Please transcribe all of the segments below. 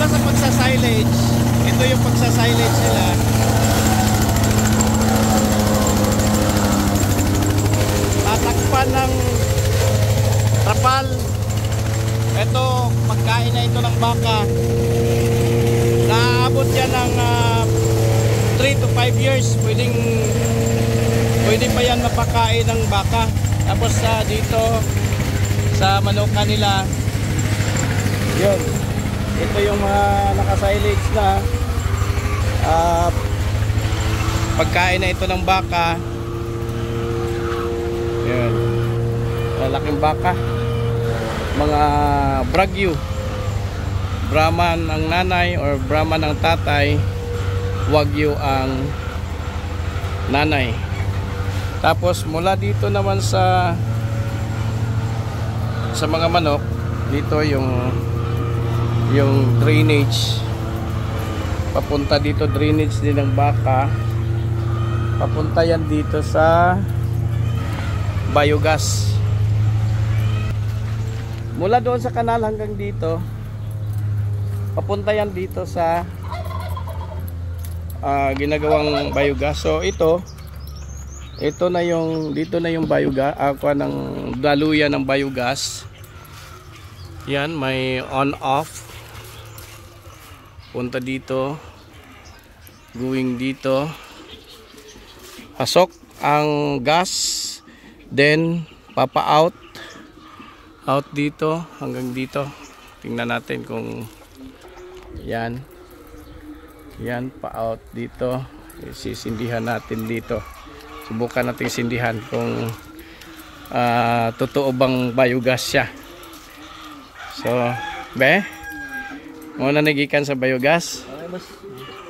Simula sa pagsa-silage, ito yung pagsa-silage nila. Tatakpan ng trapal. Ito, pagkain na ito ng baka. Naaabot yan ng 3 to 5 years. Pwede pa yan mapakain ng baka. Tapos dito sa manuka nila, yun, ito yung mga naka-silage na pagkain na ito ng baka. Yun, malaking baka, mga Brahman, Brahman ang nanay or Brahman ang tatay, Wagyu ang nanay. Tapos mula dito naman sa mga manok, dito yung drainage papunta dito, drainage din ng baka, papunta yan dito sa biogas. Mula doon sa kanal hanggang dito, papunta yan dito sa ginagawang biogas. So ito na yung, dito na yung biogas, ng daluyan ng biogas. Yan, may on off, punta dito, going dito, pasok ang gas, then papa out dito hanggang dito. Tingnan natin kung yan pa out dito. Sisindihan natin dito, subukan natin sindihan kung totoo bang biogas siya. So muna nagikan sa biogas.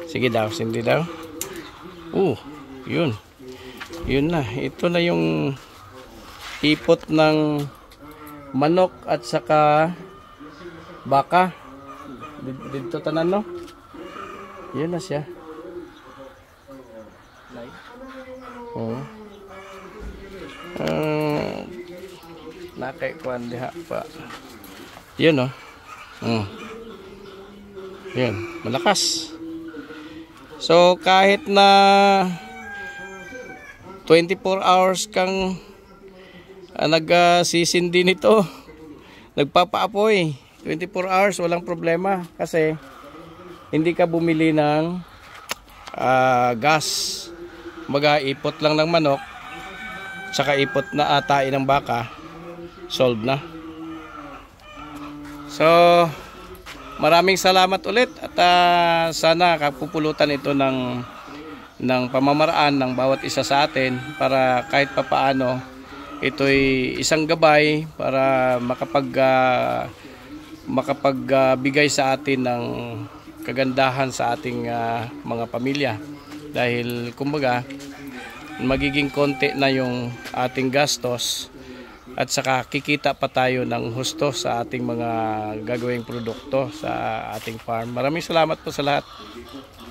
Sige daw, sindi daw. Yun na, ito na yung ipot ng manok at saka baka dito tanan, no? Yun na siya. Nakay-kuan diha pa. Yun, no? Yun, malakas. So kahit na 24 hours kang nagsisindi nito, nagpapaapoy 24 hours, walang problema kasi hindi ka bumili ng gas. Mag-ipot lang ng manok saka ipot na atain ng baka, solve na. So maraming salamat ulit at sana kapupulutan ito ng pamamaraan ng bawat isa sa atin para kahit papaano ito'y isang gabay para makapagbigay sa atin ng kagandahan sa ating mga pamilya, dahil kumbaga magiging konti na yung ating gastos at saka kikita pa tayo ng husto sa ating mga gagawing produkto sa ating farm. Maraming salamat po sa lahat.